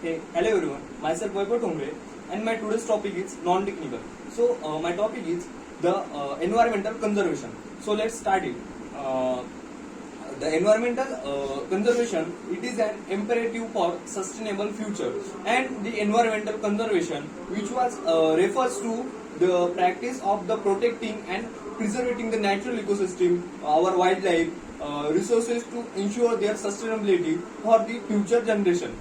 Hey, hello everyone. Myself Vaibhav Thongre, and my today's topic is non-technical. So my topic is the environmental conservation. So let's start it. Uh, the environmental conservation, it is an imperative for sustainable future, and the environmental conservation, which was refers to the practice of the protecting and preserving the natural ecosystem, our wildlife resources to ensure their sustainability for the future generation.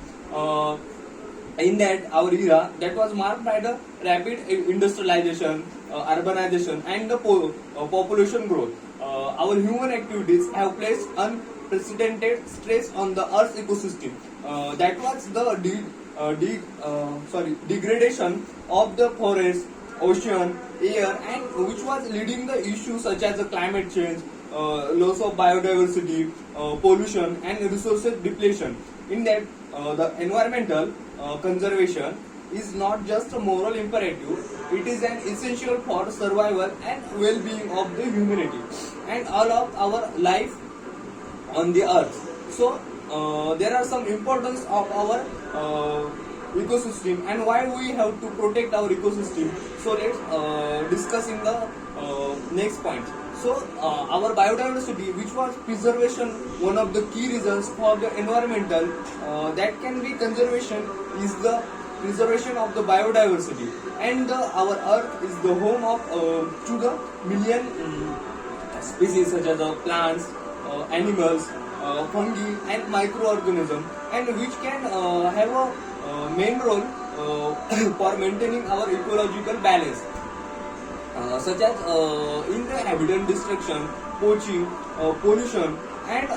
In that our era that was marked by the rapid industrialization, urbanization, and the population growth. Our human activities have placed unprecedented stress on the Earth's ecosystem. That was the degradation of the forest, ocean, air, and which was leading the issues such as the climate change, loss of biodiversity, pollution, and resources depletion. In that, the environmental conservation is not just a moral imperative, it is an essential for survival and well-being of the humanity and all of our life on the earth. So there are some importance of our ecosystem and why we have to protect our ecosystem. So let's discuss in the next point. So our biodiversity, which was preservation, one of the key reasons for the environmental that can be conservation is the preservation of the biodiversity, and our earth is the home of to the million species such as plants, animals, fungi, and microorganisms, and which can have a main role for maintaining our ecological balance. Such as in the habitat destruction, poaching, pollution, and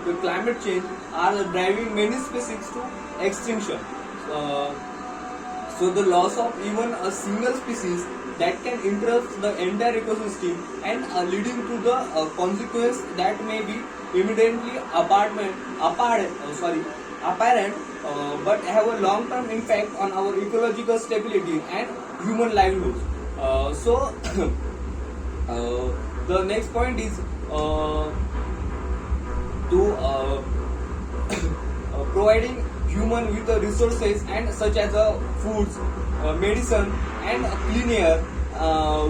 the climate change are driving many species to extinction. So the loss of even a single species that can interrupt the entire ecosystem and leading to the consequence that may be immediately apparent, but have a long-term impact on our ecological stability and human livelihoods. So the next point is to providing human with the resources and such as foods, medicine, and clean air,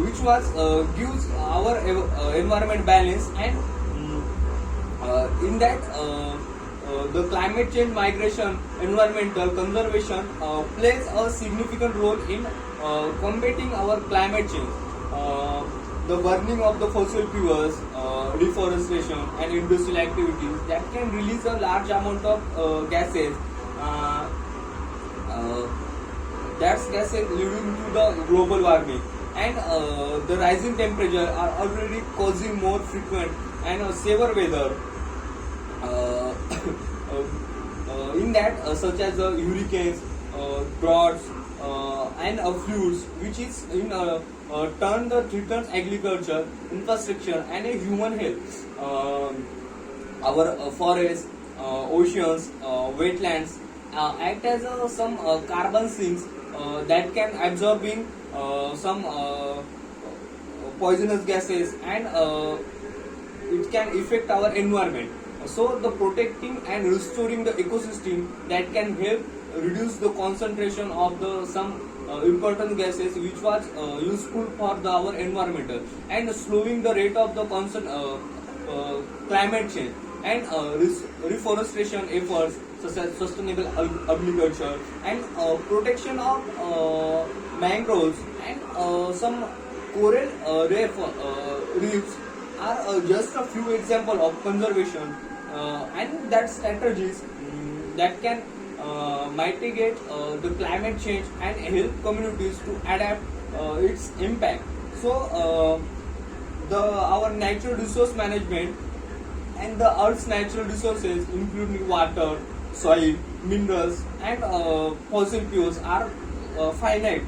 which was gives our environment balance, and in that the climate change, migration, environmental conservation plays a significant role in combating our climate change. The burning of the fossil fuels, deforestation, and industrial activities that can release a large amount of gases. That's gases leading to the global warming, and the rising temperature are already causing more frequent and severe weather. In that, such as hurricanes, droughts, and floods, which is in turn the threatens agriculture, infrastructure, and human health. Our forests, oceans, wetlands act as some carbon sinks that can absorbing some poisonous gases, and it can affect our environment. So the protecting and restoring the ecosystem that can help reduce the concentration of the some important gases which was useful for our environmental, and slowing the rate of the climate change, and reforestation efforts such as sustainable agriculture, and protection of mangroves, and some coral reefs are just a few examples of conservation, and that strategies that can mitigate the climate change and help communities to adapt its impact. So our natural resource management and the earth's natural resources including water, soil, minerals, and fossil fuels are finite.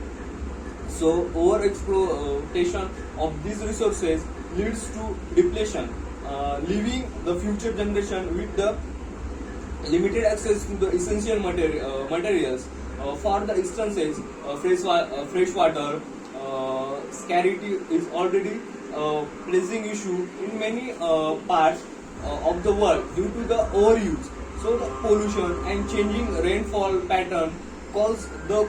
So overexploitation of these resources leads to depletion, leaving the future generation with the limited access to the essential materials. For the instances, fresh water scarcity is already a pressing issue in many parts of the world due to the overuse. So the pollution and changing rainfall pattern calls the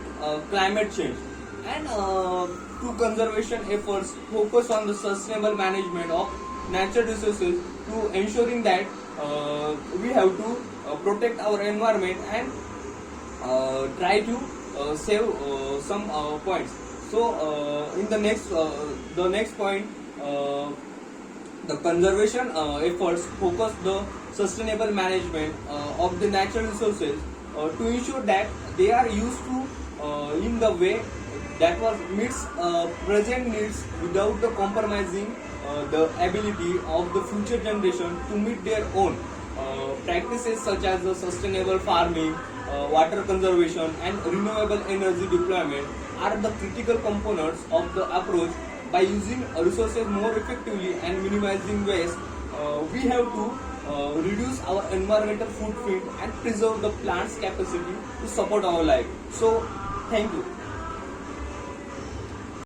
climate change. And to conservation efforts focus on the sustainable management of natural resources to ensuring that we have to protect our environment and try to save some points. So in the next point, the conservation efforts focus the sustainable management of the natural resources to ensure that they are used to in the way that was meets present needs without the compromising the ability of the future generation to meet their own. Practices such as the sustainable farming, water conservation, and renewable energy deployment are the critical components of the approach. By using resources more effectively and minimizing waste, we have to reduce our environmental footprint and preserve the plant's capacity to support our life. So, thank you.